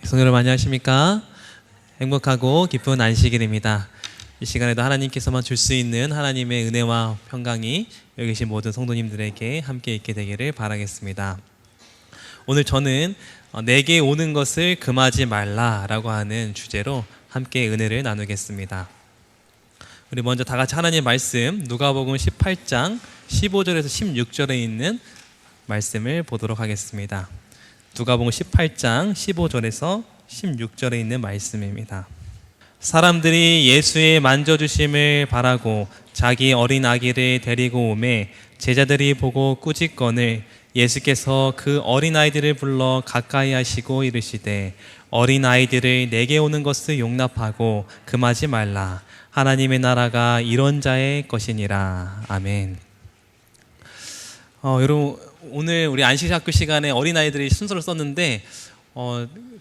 성도 여러분 안녕하십니까? 행복하고 기쁜 안식일입니다. 이 시간에도 하나님께서만 줄 수 있는 하나님의 은혜와 평강이 여기 계신 모든 성도님들에게 함께 있게 되기를 바라겠습니다. 오늘 저는 내게 오는 것을 금하지 말라라고 하는 주제로 함께 은혜를 나누겠습니다. 우리 먼저 다 같이 하나님의 말씀 누가복음 18장 15절에서 16절에 있는 말씀을 보도록 하겠습니다. 누가복음 18장 15절에서 16절에 있는 말씀입니다. 사람들이 예수의 만져주심을 바라고 자기 어린 아기를 데리고 오매 제자들이 보고 꾸짖거늘 예수께서 그 어린 아이들을 불러 가까이 하시고 이르시되 어린 아이들을 내게 오는 것을 용납하고 금하지 말라. 하나님의 나라가 이런 자의 것이니라. 아멘. 여러분 오늘 우리 안식학교 시간에 어린아이들이 순서를 썼는데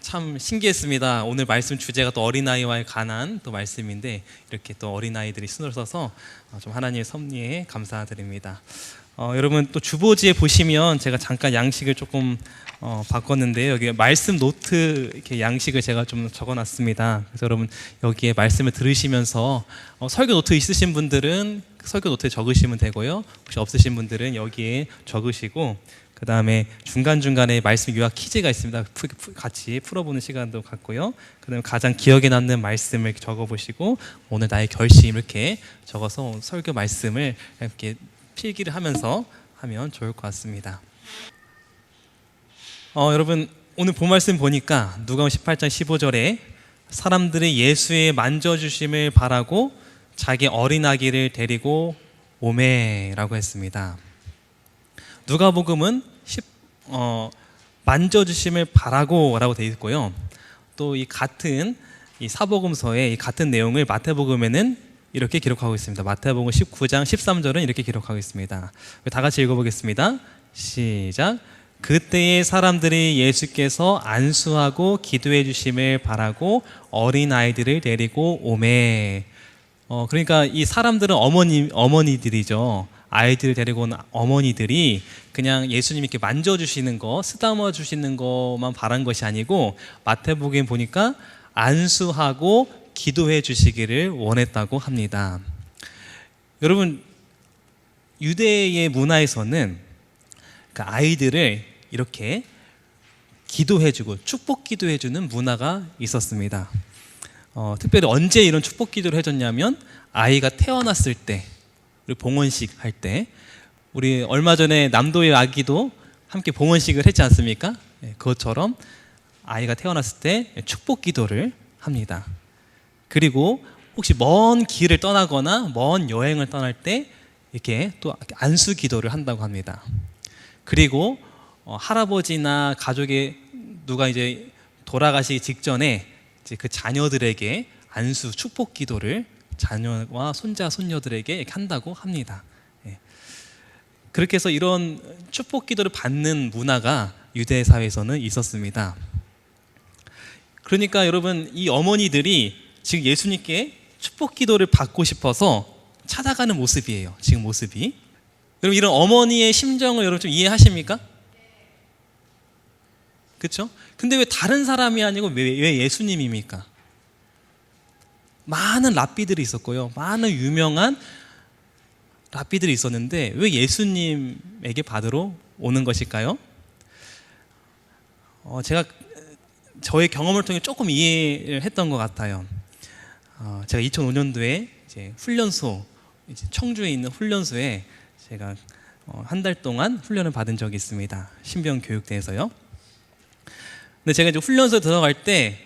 참 신기했습니다. 오늘 말씀 주제가 또 어린아이와의 관한 또 말씀인데 이렇게 또 어린아이들이 순서를 써서 좀 하나님의 섭리에 감사드립니다. 여러분 또 주보지에 보시면 제가 잠깐 양식을 조금 바꿨는데요. 여기 말씀 노트 이렇게 양식을 제가 좀 적어놨습니다. 그래서 여러분 여기에 말씀을 들으시면서 설교 노트 있으신 분들은 설교 노트에 적으시면 되고요. 혹시 없으신 분들은 여기에 적으시고 그 다음에 중간중간에 말씀 요약 퀴즈가 있습니다. 같이 풀어보는 시간도 갖고요. 그 다음에 가장 기억에 남는 말씀을 적어보시고 오늘 나의 결심 이렇게 적어서 설교 말씀을 이렇게 필기를 하면서 하면 좋을 것 같습니다. 여러분 오늘 본 말씀 보니까 누가복음 18장 15절에 사람들이 예수의 만져주심을 바라고 자기 어린 아기를 데리고 오매라고 했습니다. 누가복음은 만져주심을 바라고 라고 되어 있고요. 또 이 같은 이 사복음서에 이 같은 내용을 마태복음에는 이렇게 기록하고 있습니다. 마태복음 19장 13절은 이렇게 기록하고 있습니다. 다 같이 읽어보겠습니다. 시작. 그때의 사람들이 예수께서 안수하고 기도해 주심을 바라고 어린 아이들을 데리고 오매. 그러니까 이 사람들은 어머니들이죠. 아이들을 데리고 온 어머니들이 그냥 예수님이 이렇게 만져주시는 거, 쓰다듬어 주시는 것만 바란 것이 아니고 마태복음에 보니까 안수하고 기도해 주시기를 원했다고 합니다. 여러분 유대의 문화에서는 그 아이들을 이렇게 기도해주고 축복 기도해주는 문화가 있었습니다. 특별히 언제 이런 축복 기도를 해줬냐면 아이가 태어났을 때, 우리 봉헌식 할 때, 우리 얼마 전에 남도의 아기도 함께 봉헌식을 했지 않습니까? 그것처럼 아이가 태어났을 때 축복 기도를 합니다. 그리고 혹시 먼 길을 떠나거나 먼 여행을 떠날 때 이렇게 또 안수 기도를 한다고 합니다. 그리고 할아버지나 가족의 누가 이제 돌아가시기 직전에 이제 그 자녀들에게 안수 축복 기도를 자녀와 손자 손녀들에게 이렇게 한다고 합니다. 그렇게 해서 이런 축복 기도를 받는 문화가 유대 사회에서는 있었습니다. 그러니까 여러분 이 어머니들이 지금 예수님께 축복 기도를 받고 싶어서 찾아가는 모습이에요. 지금 모습이. 여러분 이런 어머니의 심정을 여러분 좀 이해하십니까? 그렇죠? 근데 왜 다른 사람이 아니고 왜 예수님입니까? 많은 랍비들이 있었고요. 많은 유명한 랍비들이 있었는데 왜 예수님에게 받으러 오는 것일까요? 제가 저의 경험을 통해 조금 이해를 했던 것 같아요. 제가 2005년도에 이제 훈련소, 이제 청주에 있는 훈련소에 제가 한 달 동안 훈련을 받은 적이 있습니다. 신병교육대에서요. 근데 제가 이제 훈련소에 들어갈 때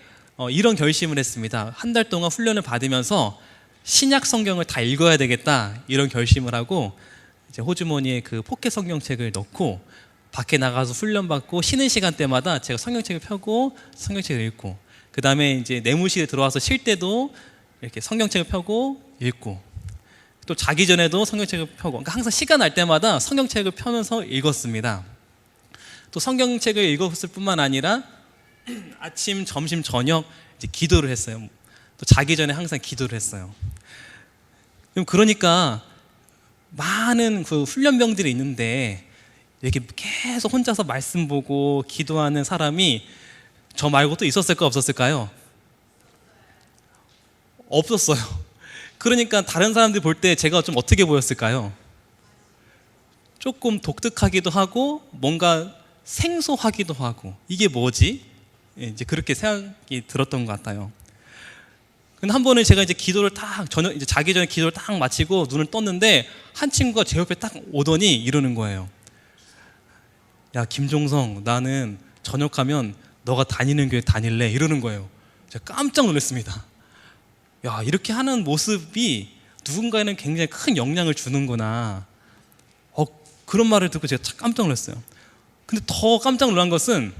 이런 결심을 했습니다. 한 달 동안 훈련을 받으면서 신약 성경을 다 읽어야 되겠다 이런 결심을 하고 이제 호주머니에 그 포켓 성경책을 넣고 밖에 나가서 훈련 받고 쉬는 시간대마다 제가 성경책을 펴고 성경책을 읽고 그 다음에 이제 내무실에 들어와서 쉴 때도 이렇게 성경책을 펴고 읽고 또 자기 전에도 성경책을 펴고 그러니까 항상 시간 날 때마다 성경책을 펴면서 읽었습니다. 또 성경책을 읽었을 뿐만 아니라 아침, 점심, 저녁 이제 기도를 했어요. 또 자기 전에 항상 기도를 했어요. 그러니까 많은 그 훈련병들이 있는데 이렇게 계속 혼자서 말씀 보고 기도하는 사람이 저 말고 또 있었을까 없었을까요? 없었어요. 그러니까 다른 사람들이 볼 때 제가 좀 어떻게 보였을까요? 조금 독특하기도 하고 뭔가 생소하기도 하고, 이게 뭐지? 이제 그렇게 생각이 들었던 것 같아요. 근데 한 번은 제가 이제 기도를 딱 이제 자기 전에 기도를 딱 마치고 눈을 떴는데 한 친구가 제 옆에 딱 오더니 이러는 거예요. 야, 김종성, 나는 저녁하면 너가 다니는 교회 다닐래? 이러는 거예요. 제가 깜짝 놀랐습니다. 야, 이렇게 하는 모습이 누군가에는 굉장히 큰 영향을 주는구나. 그런 말을 듣고 제가 깜짝 놀랐어요. 근데 더 깜짝 놀란 것은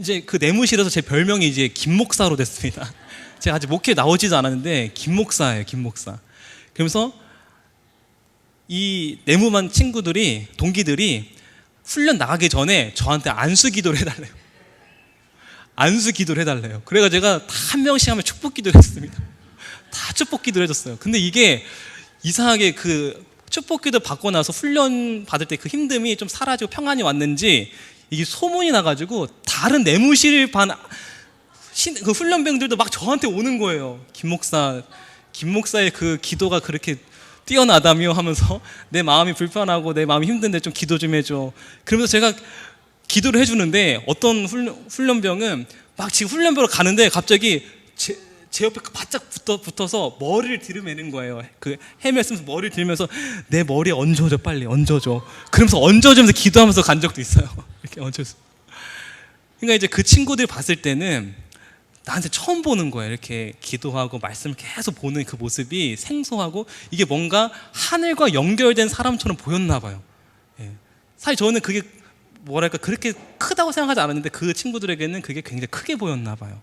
이제 그 내무실에서 제 별명이 이제 김 목사로 됐습니다. 제가 아직 목회에 나오지도 않았는데 김 목사예요, 김 목사. 그러면서 이 내무반 친구들이, 동기들이 훈련 나가기 전에 저한테 안수 기도를 해달래요. 안수 기도를 해달래요. 그래서 제가 다 한 명씩 하면 축복 기도를 했습니다. 다 축복 기도를 해줬어요. 근데 이게 이상하게 그 축복 기도 받고 나서 훈련 받을 때 그 힘듦이 좀 사라지고 평안이 왔는지 이게 소문이 나가지고 다른 내무실 그 훈련병들도 막 저한테 오는 거예요. 김 목사의 그 기도가 그렇게 뛰어나다며 하면서 내 마음이 불편하고 내 마음이 힘든데 좀 기도 좀 해줘. 그러면서 제가 기도를 해주는데 어떤 훈련병은 막 지금 훈련병으로 가는데 갑자기 제 옆에 바짝 붙어서 머리를 들이매는 거예요. 그 헬멧 쓰면서 머리를 들면서 내 머리에 얹어줘, 빨리 얹어줘. 그러면서 얹어주면서 기도하면서 간 적도 있어요. 이렇게 얹어줘. 그러니까 이제 그 친구들이 봤을 때는 나한테 처음 보는 거예요. 이렇게 기도하고 말씀을 계속 보는 그 모습이 생소하고 이게 뭔가 하늘과 연결된 사람처럼 보였나 봐요. 예. 사실 저는 그게 뭐랄까 그렇게 크다고 생각하지 않았는데 그 친구들에게는 그게 굉장히 크게 보였나 봐요.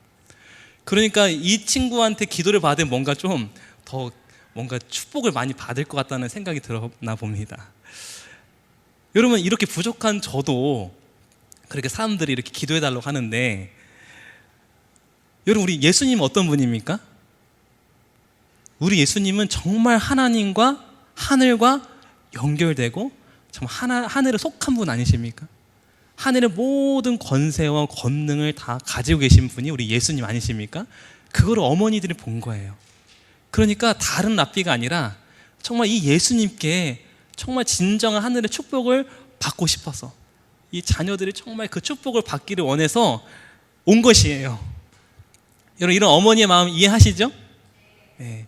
그러니까 이 친구한테 기도를 받으면 뭔가 좀 더 뭔가 축복을 많이 받을 것 같다는 생각이 들었나 봅니다. 여러분, 이렇게 부족한 저도 그렇게 사람들이 이렇게 기도해달라고 하는데, 여러분, 우리 예수님은 어떤 분입니까? 우리 예수님은 정말 하나님과 하늘과 연결되고 정말 하늘에 속한 분 아니십니까? 하늘의 모든 권세와 권능을 다 가지고 계신 분이 우리 예수님 아니십니까? 그걸 어머니들이 본 거예요. 그러니까 다른 랍비가 아니라 정말 이 예수님께 정말 진정한 하늘의 축복을 받고 싶어서, 이 자녀들이 정말 그 축복을 받기를 원해서 온 것이에요. 여러분, 이런 어머니의 마음 이해하시죠? 네.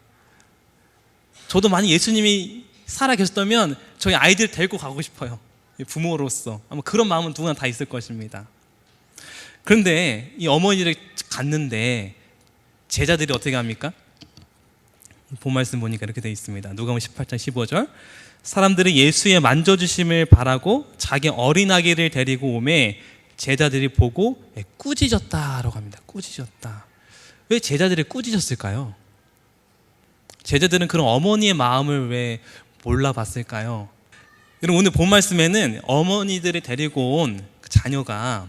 저도 만약 예수님이 살아 계셨다면 저희 아이들 데리고 가고 싶어요. 부모로서 아마 그런 마음은 누구나 다 있을 것입니다. 그런데 이 어머니를 갔는데 제자들이 어떻게 합니까? 본 말씀 보니까 이렇게 되어 있습니다. 누가복음 18장 15절, 사람들이 예수의 만져주심을 바라고 자기 어린아기를 데리고 오매 제자들이 보고 꾸짖었다라고 합니다. 꾸짖었다. 왜 제자들이 꾸짖었을까요? 제자들은 그런 어머니의 마음을 왜 몰라봤을까요? 여러분, 오늘 본 말씀에는 어머니들이 데리고 온 그 자녀가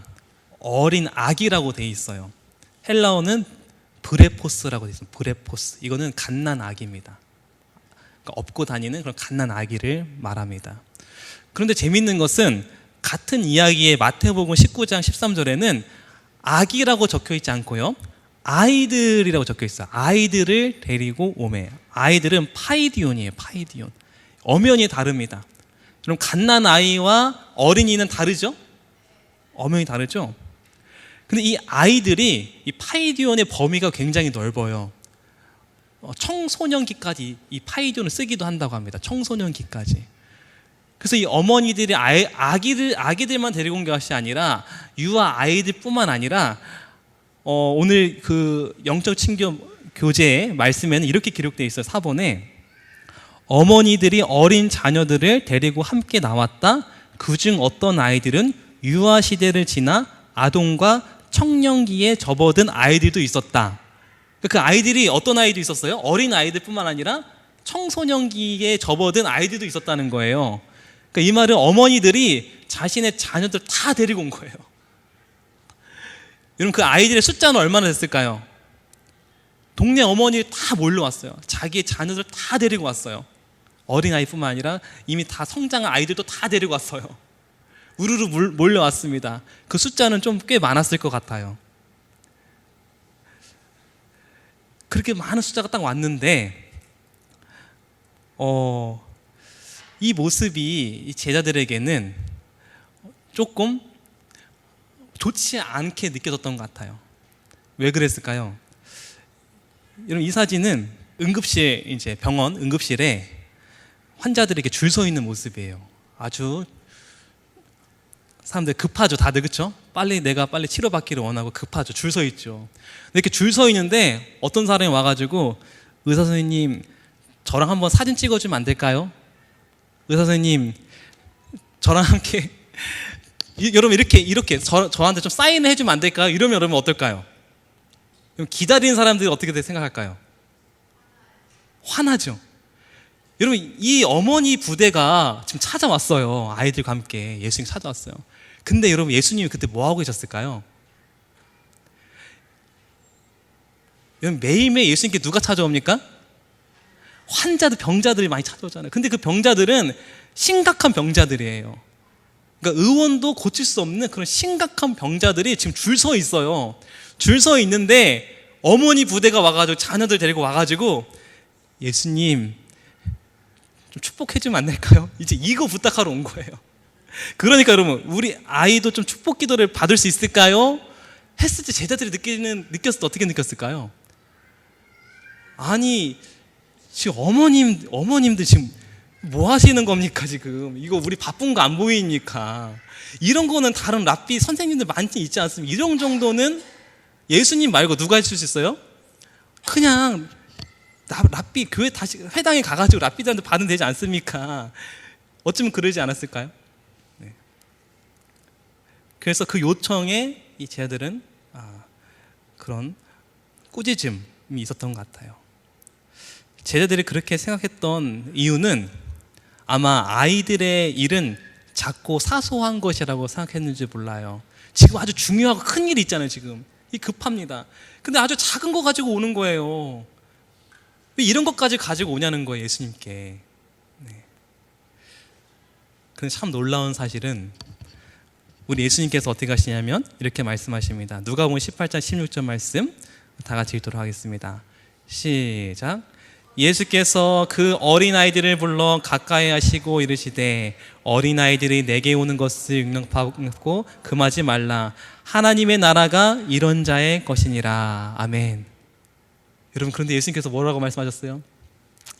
어린 아기라고 되어 있어요. 헬라어는 브레포스라고 되어 있습니다. 브레포스. 이거는 갓난 아기입니다. 그러니까 업고 다니는 그런 갓난 아기를 말합니다. 그런데 재밌는 것은 같은 이야기의 마태복음 19장 13절에는 아기라고 적혀 있지 않고요, 아이들이라고 적혀 있어요. 아이들을 데리고 오매. 아이들은 파이디온이에요. 파이디온. 엄연히 다릅니다. 그럼 갓난 아이와 어린이는 다르죠? 엄연히 다르죠? 근데 이 아이들이 이 파이디온의 범위가 굉장히 넓어요. 청소년기까지 이 파이디온을 쓰기도 한다고 합니다. 청소년기까지. 그래서 이 어머니들이 아기들만 데리고 온 것이 아니라 유아 아이들뿐만 아니라 오늘 그 영적 친교 교재의 말씀에는 이렇게 기록되어 있어요. 4번에 어머니들이 어린 자녀들을 데리고 함께 나왔다. 그중 어떤 아이들은 유아 시대를 지나 아동과 청년기에 접어든 아이들도 있었다. 그 아이들이 어떤 아이도 있었어요? 어린 아이들뿐만 아니라 청소년기에 접어든 아이들도 있었다는 거예요. 그러니까 이 말은 어머니들이 자신의 자녀들 다 데리고 온 거예요. 여러분, 그 아이들의 숫자는 얼마나 됐을까요? 동네 어머니 다 몰려왔어요. 자기의 자녀들 다 데리고 왔어요. 어린아이뿐만 아니라 이미 다 성장한 아이들도 다 데리고 왔어요. 우르르 몰려왔습니다. 그 숫자는 좀 꽤 많았을 것 같아요. 그렇게 많은 숫자가 딱 왔는데 이 모습이 이 제자들에게는 조금 좋지 않게 느껴졌던 것 같아요. 왜 그랬을까요? 여러분, 이 사진은 응급실, 이제 병원 응급실에 환자들에게 줄 서 있는 모습이에요. 아주 사람들 급하죠, 다들. 그렇죠? 내가 빨리 치료받기를 원하고 급하죠. 줄 서 있죠. 이렇게 줄 서 있는데 어떤 사람이 와가지고, 의사 선생님 저랑 한번 사진 찍어주면 안 될까요? 의사 선생님 저랑 함께 여러분 이렇게 저한테 좀 사인을 해주면 안 될까요? 이러면 여러분 어떨까요? 기다리는 사람들이 어떻게 생각할까요? 화나죠. 여러분, 이 어머니 부대가 지금 찾아왔어요. 아이들과 함께 예수님 찾아왔어요. 근데 여러분, 예수님이 그때 뭐 하고 계셨을까요? 여러분, 매일매일 예수님께 누가 찾아옵니까? 환자들, 병자들이 많이 찾아오잖아요. 근데 그 병자들은 심각한 병자들이에요. 그러니까 의원도 고칠 수 없는 그런 심각한 병자들이 지금 줄 서 있어요. 줄 서 있는데 어머니 부대가 와가지고 자녀들 데리고 와가지고, 예수님 좀 축복해주면 안 될까요? 이제 이거 부탁하러 온 거예요. 그러니까 여러분, 우리 아이도 좀 축복 기도를 받을 수 있을까요? 했을 때 제자들이 느꼈을 때 어떻게 느꼈을까요? 아니, 지금 어머님들 지금 뭐 하시는 겁니까? 지금 이거 우리 바쁜 거 안 보이니까. 이런 거는 다른 랍비 선생님들 많이 있지 않습니까? 이런 정도는 예수님 말고 누가 해줄 수 있어요? 그냥 랍비 교회 다시 회당에 가가지고 랍비들한테 받으면 되지 않습니까? 어쩌면 그러지 않았을까요? 네. 그래서 그 요청에 이 제자들은 그런 꾸짖음이 있었던 것 같아요. 제자들이 그렇게 생각했던 이유는 아마 아이들의 일은 작고 사소한 것이라고 생각했는지 몰라요. 지금 아주 중요하고 큰 일이 있잖아요. 지금 이 급합니다. 근데 아주 작은 거 가지고 오는 거예요. 왜 이런 것까지 가지고 오냐는 거예요, 예수님께. 네. 근데 참 놀라운 사실은 우리 예수님께서 어떻게 하시냐면 이렇게 말씀하십니다. 누가복음 18장 16절 말씀 다 같이 읽도록 하겠습니다. 시작. 예수께서 그 어린아이들을 불러 가까이 하시고 이르시되, 어린아이들이 내게 오는 것을 용납하고 금하지 말라. 하나님의 나라가 이런 자의 것이니라. 아멘. 여러분, 그런데 예수님께서 뭐라고 말씀하셨어요?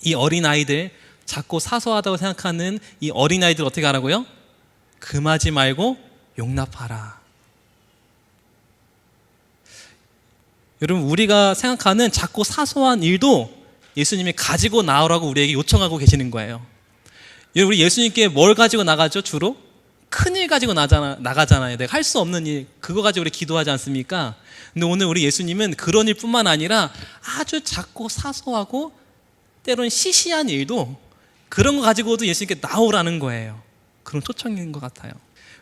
이 어린아이들, 작고 사소하다고 생각하는 이 어린아이들 어떻게 하라고요? 금하지 말고 용납하라. 여러분, 우리가 생각하는 작고 사소한 일도 예수님이 가지고 나오라고 우리에게 요청하고 계시는 거예요. 우리 예수님께 뭘 가지고 나가죠? 주로? 큰일 가지고 나가잖아요. 내가 할 수 없는 일, 그거 가지고 우리 기도하지 않습니까? 근데 오늘 우리 예수님은 그런 일뿐만 아니라 아주 작고 사소하고 때로는 시시한 일도, 그런 거 가지고도 예수님께 나오라는 거예요. 그런 초청인 것 같아요.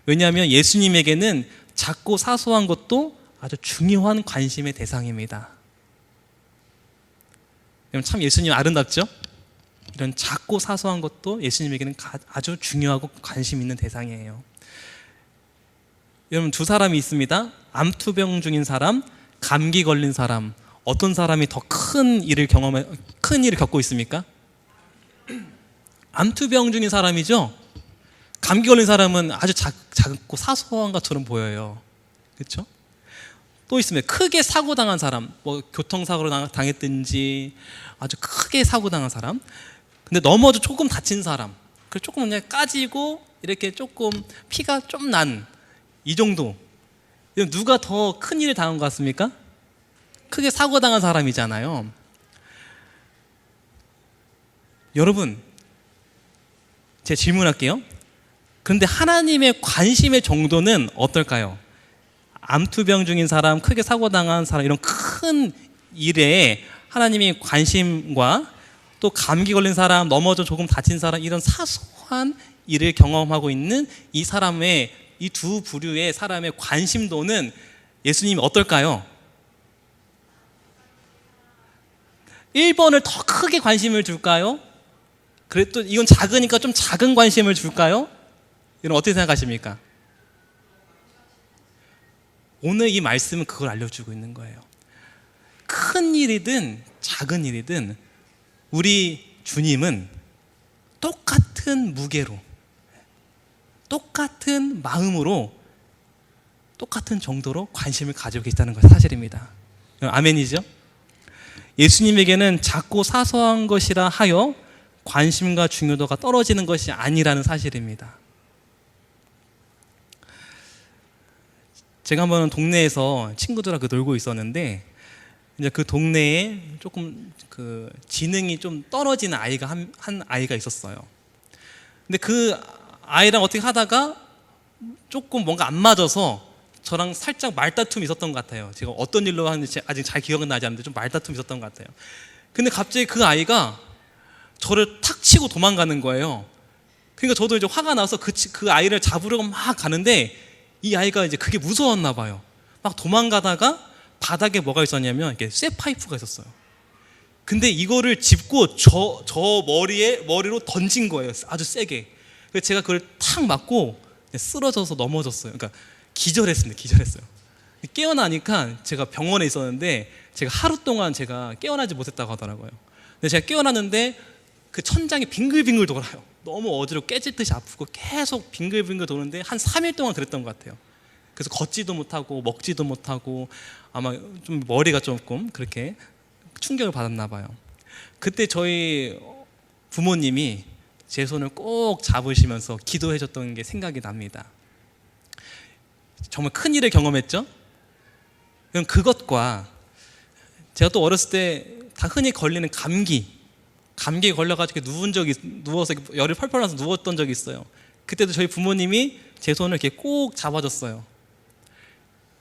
왜냐하면 예수님에게는 작고 사소한 것도 아주 중요한 관심의 대상입니다. 참 예수님 아름답죠? 이런 작고 사소한 것도 예수님에게는 아주 중요하고 관심 있는 대상이에요. 여러분, 두 사람이 있습니다. 암투병 중인 사람, 감기 걸린 사람. 어떤 사람이 더 큰 일을 겪고 있습니까? 암투병 중인 사람이죠. 감기 걸린 사람은 아주 작고 사소한 것처럼 보여요. 그렇죠? 또 있습니다. 크게 사고 당한 사람, 뭐 교통사고로 당했든지 아주 크게 사고 당한 사람. 근데 넘어져 조금 다친 사람, 그 조금 그냥 까지고 이렇게 조금 피가 좀 난 이 정도. 누가 더 큰 일을 당한 것 같습니까? 크게 사고 당한 사람이잖아요. 여러분, 제가 질문할게요. 그런데 하나님의 관심의 정도는 어떨까요? 암투병 중인 사람, 크게 사고 당한 사람, 이런 큰 일에 하나님의 관심과 또 감기 걸린 사람, 넘어져 조금 다친 사람, 이런 사소한 일을 경험하고 있는 이 사람의, 이 두 부류의 사람의 관심도는 예수님이 어떨까요? 1번을 더 크게 관심을 줄까요? 그래도 이건 작으니까 좀 작은 관심을 줄까요? 이런 어떻게 생각하십니까? 오늘 이 말씀은 그걸 알려주고 있는 거예요. 큰 일이든 작은 일이든 우리 주님은 똑같은 무게로, 똑같은 마음으로, 똑같은 정도로 관심을 가지고 계시다는 것이 사실입니다. 아멘이죠? 예수님에게는 작고 사소한 것이라 하여 관심과 중요도가 떨어지는 것이 아니라는 사실입니다. 제가 한번 동네에서 친구들하고 놀고 있었는데, 이제 그 동네에 조금 그 지능이 좀 떨어지는 아이가 한 아이가 있었어요. 근데 그 아이랑 어떻게 하다가 조금 뭔가 안 맞아서 저랑 살짝 말다툼이 있었던 것 같아요. 제가 어떤 일로 하는지 아직 잘 기억은 나지 않는데 좀 말다툼이 있었던 것 같아요. 근데 갑자기 그 아이가 저를 탁 치고 도망가는 거예요. 그러니까 저도 이제 화가 나서 그 아이를 잡으려고 막 가는데 이 아이가 이제 그게 무서웠나 봐요. 막 도망가다가 바닥에 뭐가 있었냐면 이렇게 쇠파이프가 있었어요. 근데 이거를 짚고 저 머리로 던진 거예요. 아주 세게. 그래서 제가 그걸 탁 맞고 쓰러져서 넘어졌어요. 그러니까 기절했어요. 깨어나니까 제가 병원에 있었는데 제가 하루 동안 제가 깨어나지 못했다고 하더라고요. 근데 제가 깨어났는데 그 천장이 빙글빙글 돌아요. 너무 어지럽고 깨질 듯이 아프고 계속 빙글빙글 도는데 한 3일 동안 그랬던 것 같아요. 그래서 걷지도 못하고 먹지도 못하고 아마 좀 머리가 조금 그렇게 충격을 받았나 봐요. 그때 저희 부모님이 제 손을 꼭 잡으시면서 기도해 줬던 게 생각이 납니다. 정말 큰 일을 경험했죠? 그럼 그것과 제가 또 어렸을 때 다 흔히 걸리는 감기에 걸려가지고 누워서 열이 펄펄 나서 누웠던 적이 있어요. 그때도 저희 부모님이 제 손을 이렇게 꼭 잡아줬어요.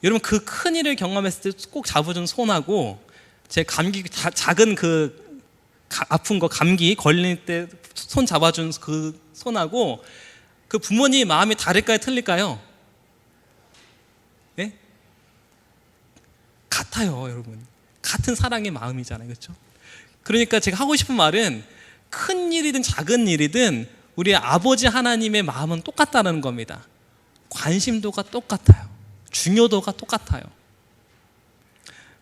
여러분, 그 큰 일을 경험했을 때 꼭 잡아준 손하고 제 작은 아픈 거 감기 걸릴 때 손 잡아준 그 손하고 그 부모님 마음이 다를까요, 틀릴까요? 네? 같아요, 여러분. 같은 사랑의 마음이잖아요, 그렇죠? 그러니까 제가 하고 싶은 말은 큰 일이든 작은 일이든 우리 아버지 하나님의 마음은 똑같다는 겁니다. 관심도가 똑같아요. 중요도가 똑같아요.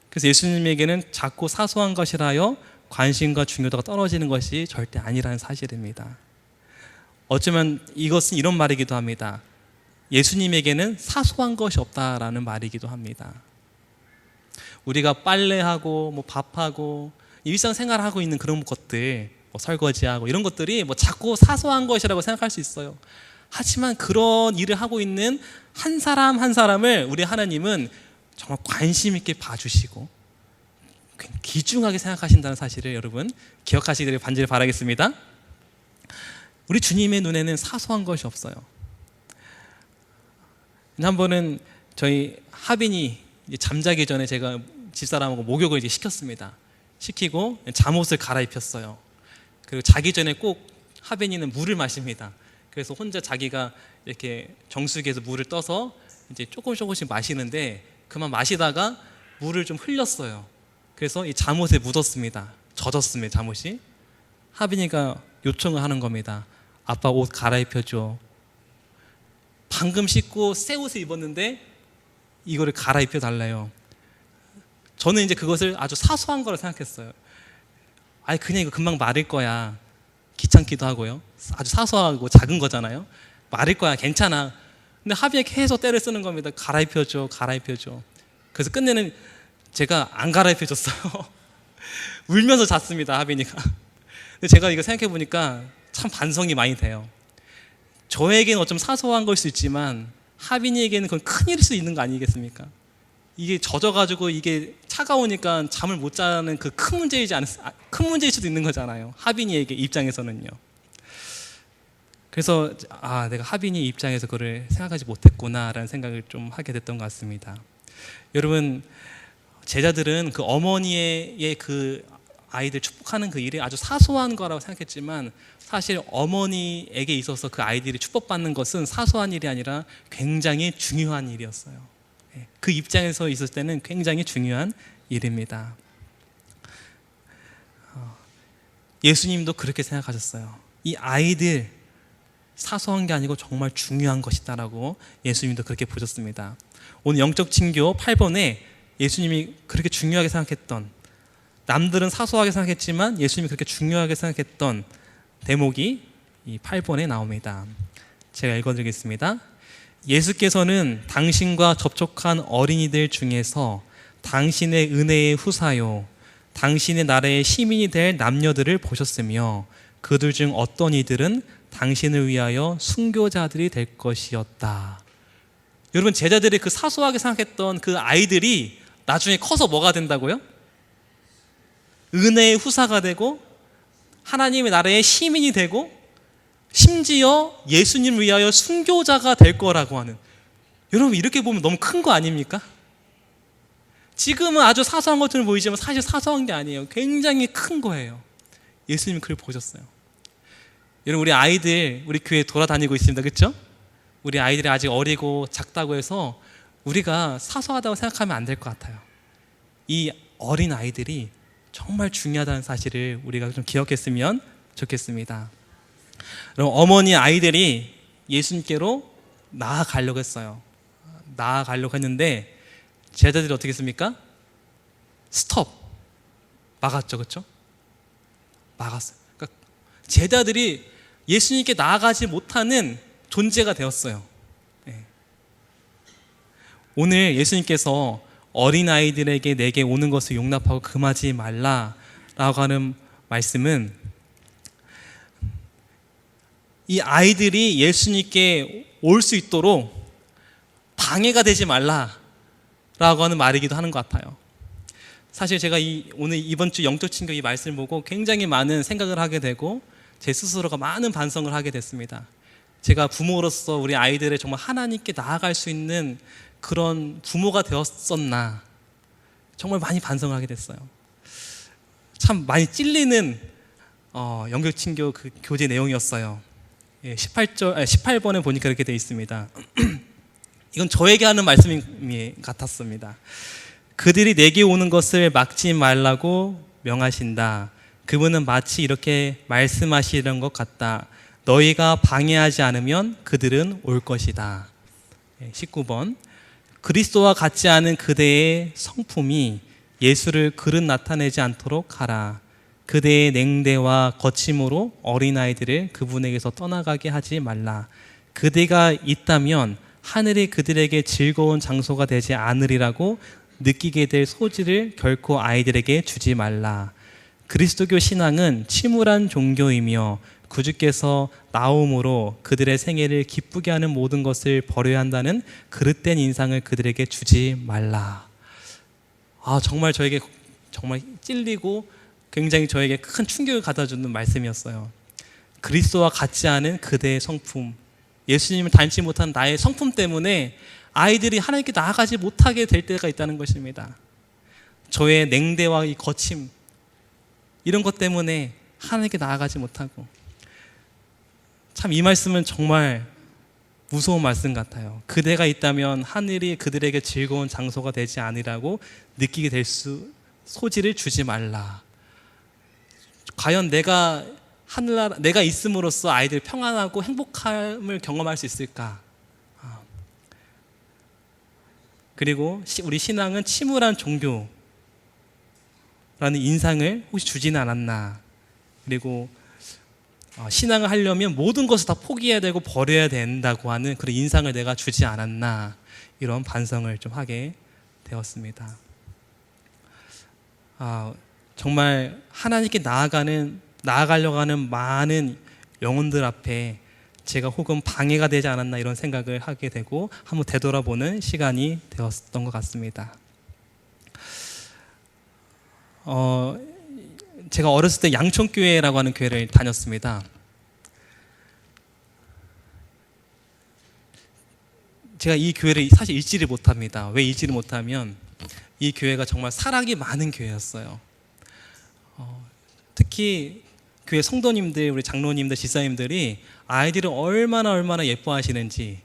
그래서 예수님에게는 작고 사소한 것이라여 관심과 중요도가 떨어지는 것이 절대 아니라는 사실입니다. 어쩌면 이것은 이런 말이기도 합니다. 예수님에게는 사소한 것이 없다라는 말이기도 합니다. 우리가 빨래하고 뭐 밥하고 일상생활을 하고 있는 그런 것들, 뭐 설거지하고 이런 것들이 뭐 작고 사소한 것이라고 생각할 수 있어요. 하지만 그런 일을 하고 있는 한 사람 한 사람을 우리 하나님은 정말 관심 있게 봐주시고 귀중하게 생각하신다는 사실을 여러분 기억하시기를 간절히 바라겠습니다. 우리 주님의 눈에는 사소한 것이 없어요. 한 번은 저희 하빈이 잠자기 전에 제가 집사람하고 목욕을 이제 시켰습니다. 시키고 잠옷을 갈아입혔어요. 그리고 자기 전에 꼭 하빈이는 물을 마십니다. 그래서 혼자 자기가 이렇게 정수기에서 물을 떠서 이제 조금씩 마시는데 그만 마시다가 물을 좀 흘렸어요. 그래서 이 잠옷에 묻었습니다. 젖었습니다, 잠옷이. 하빈이가 요청을 하는 겁니다. 아빠 옷 갈아입혀줘. 방금 씻고 새 옷을 입었는데 이거를 갈아입혀 달래요. 저는 이제 그것을 아주 사소한 거라 생각했어요. 아니 그냥 이거 금방 마를 거야. 귀찮기도 하고요. 아주 사소하고 작은 거잖아요. 마를 거야, 괜찮아. 근데 하빈이 계속 때를 쓰는 겁니다. 갈아입혀줘. 그래서 끝내는 제가 안 갈아입혀줬어요. 울면서 잤습니다, 하빈이가. 근데 제가 이거 생각해 보니까 참 반성이 많이 돼요. 저에게는 어쩜 사소한 걸 수 있지만 하빈이에게는 그건 큰일일 수 있는 거 아니겠습니까? 이게 젖어가지고 이게 차가우니까 잠을 못 자는 그 큰 문제일 수도 있는 거잖아요. 하빈이에게 입장에서는요. 그래서 내가 하빈이 입장에서 그걸 생각하지 못했구나라는 생각을 좀 하게 됐던 것 같습니다. 여러분, 제자들은 그 어머니의 그 아이들 축복하는 그 일이 아주 사소한 거라고 생각했지만 사실 어머니에게 있어서 그 아이들이 축복받는 것은 사소한 일이 아니라 굉장히 중요한 일이었어요. 그 입장에서 있을 때는 굉장히 중요한 일입니다. 예수님도 그렇게 생각하셨어요. 이 아이들 사소한 게 아니고 정말 중요한 것이다라고 예수님도 그렇게 보셨습니다. 오늘 영적 친교 8번에 예수님이 그렇게 중요하게 생각했던 남들은 사소하게 생각했지만 예수님이 그렇게 중요하게 생각했던 대목이 이 8번에 나옵니다. 제가 읽어드리겠습니다. 예수께서는 당신과 접촉한 어린이들 중에서 당신의 은혜의 후사요 당신의 나라의 시민이 될 남녀들을 보셨으며 그들 중 어떤 이들은 당신을 위하여 순교자들이 될 것이었다. 여러분, 제자들이 그 사소하게 생각했던 그 아이들이 나중에 커서 뭐가 된다고요? 은혜의 후사가 되고 하나님의 나라의 시민이 되고 심지어 예수님을 위하여 순교자가 될 거라고 하는, 여러분 이렇게 보면 너무 큰 거 아닙니까? 지금은 아주 사소한 것처럼 보이지만 사실 사소한 게 아니에요. 굉장히 큰 거예요. 예수님이 그걸 보셨어요. 여러분, 우리 아이들 우리 교회에 돌아다니고 있습니다. 그렇죠? 우리 아이들이 아직 어리고 작다고 해서 우리가 사소하다고 생각하면 안 될 것 같아요. 이 어린 아이들이 정말 중요하다는 사실을 우리가 좀 기억했으면 좋겠습니다. 그럼 어머니 아이들이 예수님께로 나아가려고 했어요. 나아가려고 했는데 제자들이 어떻게 했습니까? 스톱! 막았죠. 그렇죠? 막았어요. 그러니까 제자들이 예수님께 나아가지 못하는 존재가 되었어요. 네. 오늘 예수님께서 어린아이들에게 내게 오는 것을 용납하고 금하지 말라라고 하는 말씀은 이 아이들이 예수님께 올 수 있도록 방해가 되지 말라라고 하는 말이기도 하는 것 같아요. 사실 제가 오늘 이번 주 영적 친교 이 말씀을 보고 굉장히 많은 생각을 하게 되고 제 스스로가 많은 반성을 하게 됐습니다. 제가 부모로서 우리 아이들의 정말 하나님께 나아갈 수 있는 그런 부모가 되었었나 정말 많이 반성을 하게 됐어요. 참 많이 찔리는 영적 친교 그 교재 내용이었어요. 18번에 보니까 이렇게 되어 있습니다. 이건 저에게 하는 말씀이 같았습니다. 그들이 내게 오는 것을 막지 말라고 명하신다. 그분은 마치 이렇게 말씀하시는 것 같다. 너희가 방해하지 않으면 그들은 올 것이다. 19번. 그리스도와 같지 않은 그대의 성품이 예수를 그릇 나타내지 않도록 하라. 그대의 냉대와 거침으로 어린아이들을 그분에게서 떠나가게 하지 말라. 그대가 있다면 하늘이 그들에게 즐거운 장소가 되지 않으리라고 느끼게 될 소지를 결코 아이들에게 주지 말라. 그리스도교 신앙은 침울한 종교이며 구주께서 나옴으로 그들의 생애를 기쁘게 하는 모든 것을 버려야 한다는 그릇된 인상을 그들에게 주지 말라. 정말 저에게 정말 찔리고 굉장히 저에게 큰 충격을 가져주는 말씀이었어요. 그리스도와 같지 않은 그대의 성품, 예수님을 닮지 못한 나의 성품 때문에 아이들이 하나님께 나아가지 못하게 될 때가 있다는 것입니다. 저의 냉대와 이 거침, 이런 것 때문에 하나님께 나아가지 못하고, 참 이 말씀은 정말 무서운 말씀 같아요. 그대가 있다면 하늘이 그들에게 즐거운 장소가 되지 않으라고 느끼게 될 소지를 주지 말라. 과연 내가 하늘나라, 내가 있음으로써 아이들 평안하고 행복함을 경험할 수 있을까? 그리고 우리 신앙은 침울한 종교라는 인상을 혹시 주지는 않았나? 그리고 신앙을 하려면 모든 것을 다 포기해야 되고 버려야 된다고 하는 그런 인상을 내가 주지 않았나? 이런 반성을 좀 하게 되었습니다. 정말 하나님께 나아가려고 하는 많은 영혼들 앞에 제가 혹은 방해가 되지 않았나 이런 생각을 하게 되고 한번 되돌아보는 시간이 되었던 것 같습니다. 제가 어렸을 때 양천교회라고 하는 교회를 다녔습니다. 제가 이 교회를 사실 잊지를 못합니다. 왜 잊지를 못하면 이 교회가 정말 사랑이 많은 교회였어요. 특히 교회 성도님들, 우리 장로님들, 집사님들이 아이들을 얼마나 예뻐하시는지,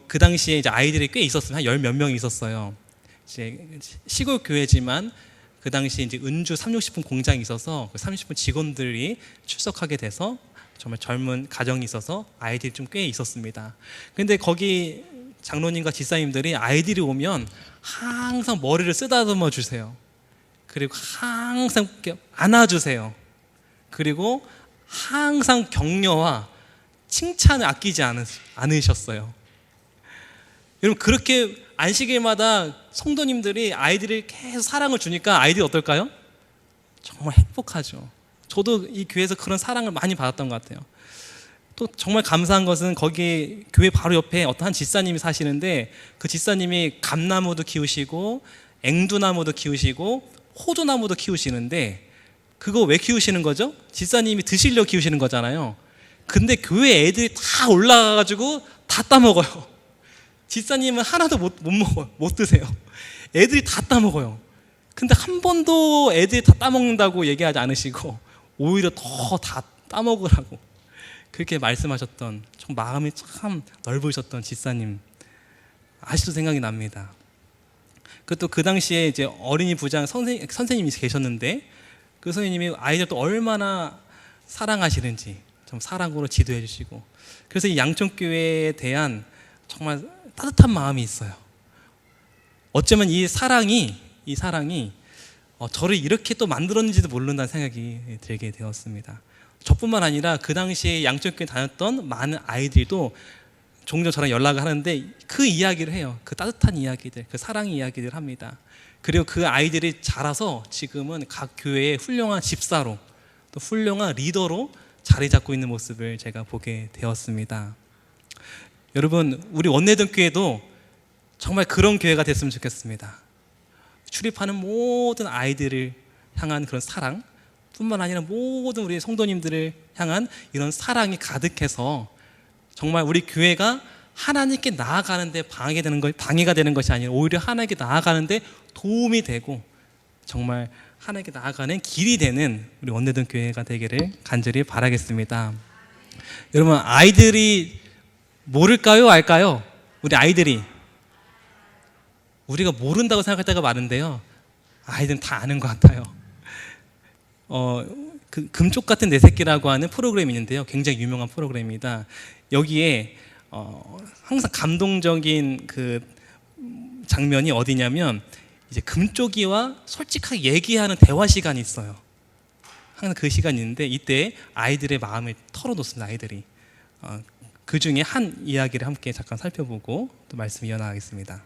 그 당시에 이제 아이들이 꽤 있었어요. 한 열 몇 명이 있었어요. 이제 시골 교회지만 그 당시 이제 은주 360분 공장이 있어서 그 30분 직원들이 출석하게 돼서 정말 젊은 가정이 있어서 아이들이 좀 꽤 있었습니다. 근데 거기 장로님과 집사님들이 아이들이 오면 항상 머리를 쓰다듬어 주세요. 그리고 항상 이렇게 안아주세요. 그리고 항상 격려와 칭찬을 아끼지 않으셨어요. 여러분, 그렇게 안식일마다 성도님들이 아이들이 계속 사랑을 주니까 아이들이 어떨까요? 정말 행복하죠. 저도 이 교회에서 그런 사랑을 많이 받았던 것 같아요. 또 정말 감사한 것은 거기 교회 바로 옆에 어떤 한 집사님이 사시는데, 그 집사님이 감나무도 키우시고 앵두나무도 키우시고 호두나무도 키우시는데, 그거 왜 키우시는 거죠? 집사님이 드시려고 키우시는 거잖아요. 근데 교회 애들이 다 올라가가지고 다 따먹어요. 집사님은 하나도 못 먹어요. 못 드세요. 애들이 다 따먹어요. 근데 한 번도 애들이 다 따먹는다고 얘기하지 않으시고 오히려 더 다 따먹으라고 그렇게 말씀하셨던, 좀 마음이 참 넓으셨던 집사님 아직도 생각이 납니다. 그것도 그 당시에 이제 어린이 부장 선생님이 계셨는데, 그 선생님이 아이들 또 얼마나 사랑하시는지 좀 사랑으로 지도해 주시고, 그래서 이 양천교회에 대한 정말 따뜻한 마음이 있어요. 어쩌면 이 사랑이 저를 이렇게 또 만들었는지도 모른다는 생각이 들게 되었습니다. 저뿐만 아니라 그 당시에 양천교회 다녔던 많은 아이들도 종종 저랑 연락을 하는데 그 이야기를 해요. 그 따뜻한 이야기들, 그 사랑의 이야기들 합니다. 그리고 그 아이들이 자라서 지금은 각 교회의 훌륭한 집사로, 또 훌륭한 리더로 자리 잡고 있는 모습을 제가 보게 되었습니다. 여러분, 우리 원내동 교회도 정말 그런 교회가 됐으면 좋겠습니다. 출입하는 모든 아이들을 향한 그런 사랑 뿐만 아니라 모든 우리 성도님들을 향한 이런 사랑이 가득해서 정말 우리 교회가 하나님께 나아가는데 방해가 되는 것이 아니라 오히려 하나님께 나아가는데 도움이 되고 정말 하나님께 나아가는 길이 되는 우리 원내동 교회가 되기를 간절히 바라겠습니다. 여러분, 아이들이 모를까요, 알까요? 우리 아이들이, 우리가 모른다고 생각할 때가 많은데요, 아이들은 다 아는 것 같아요. 그 금쪽 같은 내 새끼라고 하는 프로그램이 있는데요, 굉장히 유명한 프로그램입니다. 여기에 항상 감동적인 그 장면이 어디냐면, 이제 금쪽이와 솔직하게 얘기하는 대화 시간이 있어요. 항상 그 시간이 있는데 이때 아이들의 마음을 털어놓습니다. 아이들이 그 중에 한 이야기를 함께 잠깐 살펴보고 또 말씀 이어나가겠습니다.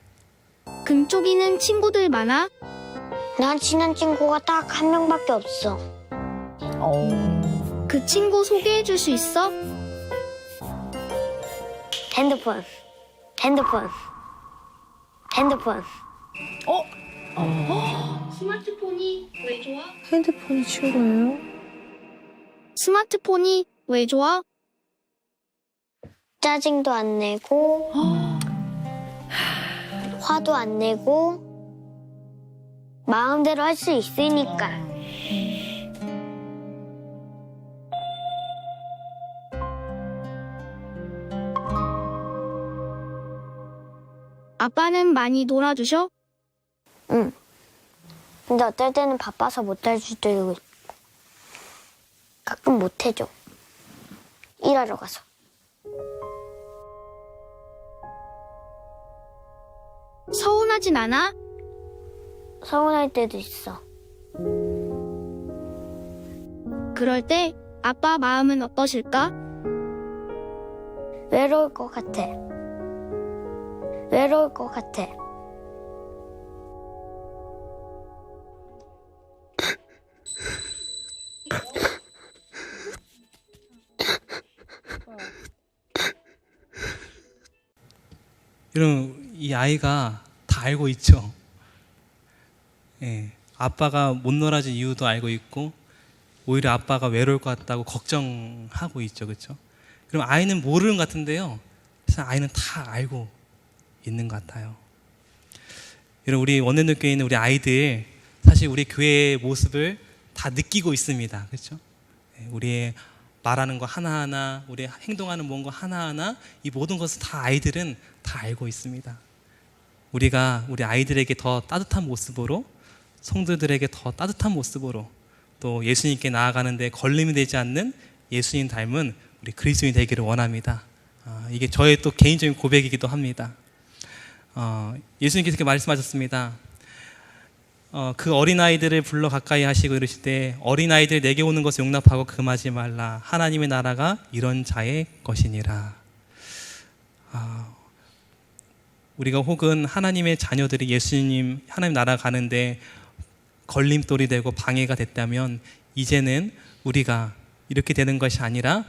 금쪽이는 친구들 많아? 난 친한 친구가 딱 한 명밖에 없어. 그 친구 소개해 줄 수 있어? 핸드폰. 스마트폰이 왜 좋아? 핸드폰이 친구예요? 스마트폰이 왜 좋아? 짜증도 안 내고, 화도 안 내고, 마음대로 할 수 있으니까. 아빠는 많이 놀아주셔? 응. 근데 어떨 때는 바빠서 못 할 수도 있고, 가끔 못 해줘. 일하러 가서. 서운하진 않아? 서운할 때도 있어. 그럴 때 아빠 마음은 어떠실까? 외로울 것 같아. 여러분, 이 아이가 다 알고 있죠. 예, 아빠가 못 놀아준 이유도 알고 있고 오히려 아빠가 외로울 것 같다고 걱정하고 있죠, 그렇죠? 그럼 아이는 모르는 것 같은데요, 사실 아이는 다 알고 있는 것 같아요. 여러분, 우리 원내동 교회에 있는 우리 아이들 사실 우리 교회의 모습을 다 느끼고 있습니다, 그렇죠? 예, 우리의 말하는 거 하나하나, 우리 행동하는 뭔가 하나하나, 이 모든 것을 다 아이들은 다 알고 있습니다. 우리가 우리 아이들에게 더 따뜻한 모습으로, 성도들에게 더 따뜻한 모습으로, 또 예수님께 나아가는데 걸림이 되지 않는 예수님 닮은 우리 그리스도인이 되기를 원합니다. 이게 저의 또 개인적인 고백이기도 합니다. 예수님께서 이렇게 말씀하셨습니다. 그 어린아이들을 불러 가까이 하시고 이러실 때 어린아이들 내게 오는 것을 용납하고 금하지 말라. 하나님의 나라가 이런 자의 것이니라. 우리가 혹은 하나님의 자녀들이 예수님 하나님 나라 가는데 걸림돌이 되고 방해가 됐다면 이제는 우리가 이렇게 되는 것이 아니라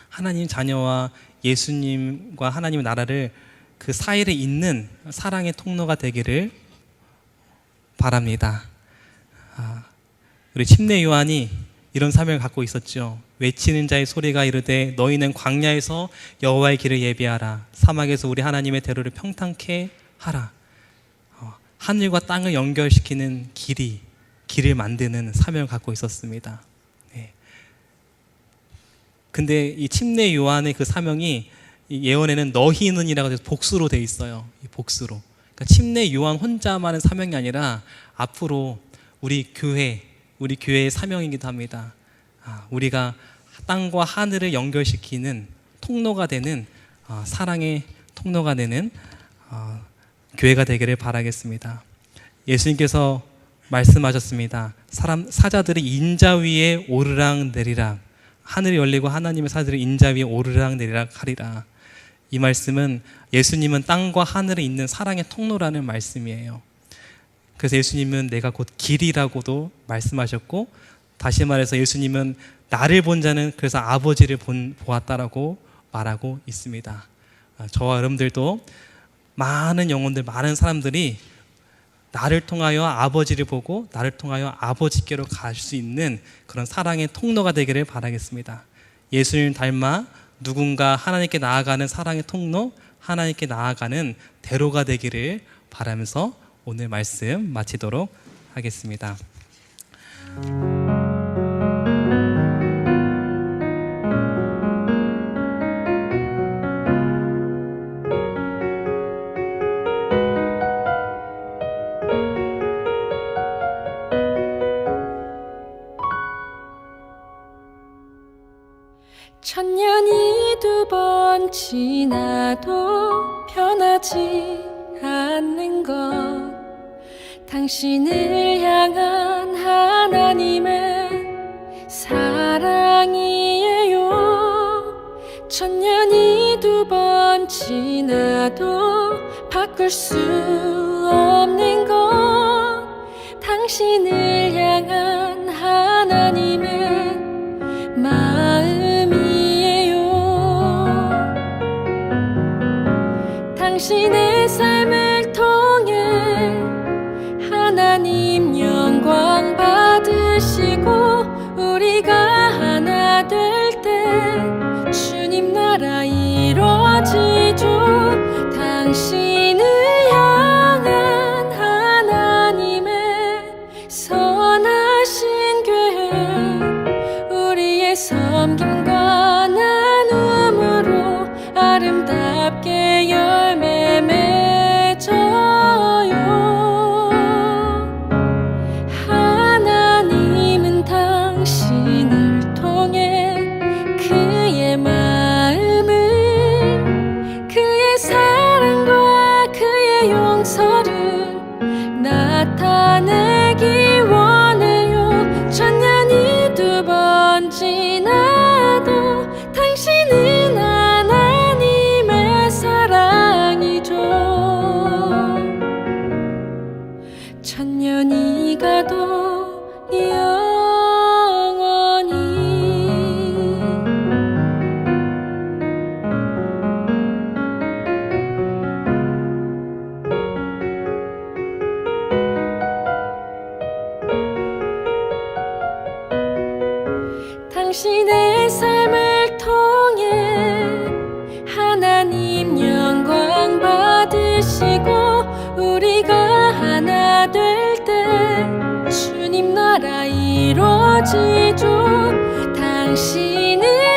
하나님 자녀와 예수님과 하나님의 나라를 그 사이에 있는 사랑의 통로가 되기를 바랍니다. 우리 침례 요한이 이런 사명을 갖고 있었죠. 외치는 자의 소리가 이르되 너희는 광야에서 여호와의 길을 예비하라. 사막에서 우리 하나님의 대로를 평탄케 하라. 하늘과 땅을 연결시키는 길을 만드는 사명을 갖고 있었습니다. 네. 근데 이 침례 요한의 그 사명이 이 예언에는 너희는이라고 해서 복수로 돼 있어요. 이 복수로. 그러니까 침례 요한 혼자만의 사명이 아니라 앞으로 우리 교회의 사명이기도 합니다. 우리가 땅과 하늘을 연결시키는 통로가 되는 사랑의 통로가 되는 교회가 되기를 바라겠습니다. 예수님께서 말씀하셨습니다. 사자들이 인자 위에 오르락 내리락, 하늘이 열리고 하나님의 사자들이 인자 위에 오르락 내리락 하리라. 이 말씀은 예수님은 땅과 하늘에 있는 사랑의 통로라는 말씀이에요. 그래서 예수님은 내가 곧 길이라고도 말씀하셨고, 다시 말해서 예수님은 나를 본 자는 그래서 아버지를 보았다라고 말하고 있습니다. 저와 여러분들도 많은 영혼들, 많은 사람들이 나를 통하여 아버지를 보고 나를 통하여 아버지께로 갈 수 있는 그런 사랑의 통로가 되기를 바라겠습니다. 예수님 닮아 누군가 하나님께 나아가는 사랑의 통로, 하나님께 나아가는 대로가 되기를 바라면서 오늘 말씀 마치도록 하겠습니다. 천년이 두 번 지나도 변하지 않는 것, 당신을 향한 하나님의 사랑이에요. 천년이 두 번 지나도 바꿀 수 없는 것, 당신을 향한 하나님의 마음이에요. 당신의 삶을 통해 하나님 영광 받으시고, 우리가 하나 될 때 주님 나라 이루어지죠. 당신을 향한 하나님의 선하신 교회, 우리의 섬김과 나눔으로 아름답게 열매 맺어요. 하나님은 당신을 통해 그의 마음을, 그의 사랑과 그의 용서를 나타내기 원해요. 천년이 두 번 지나도 당신은 하나님의 사랑이죠. 천년이 가도 영원히. 당신의 삶을 통해 하나님 영광 받으시고, 우리가 하나 될 때 주님 나라 이루어지죠. 당신을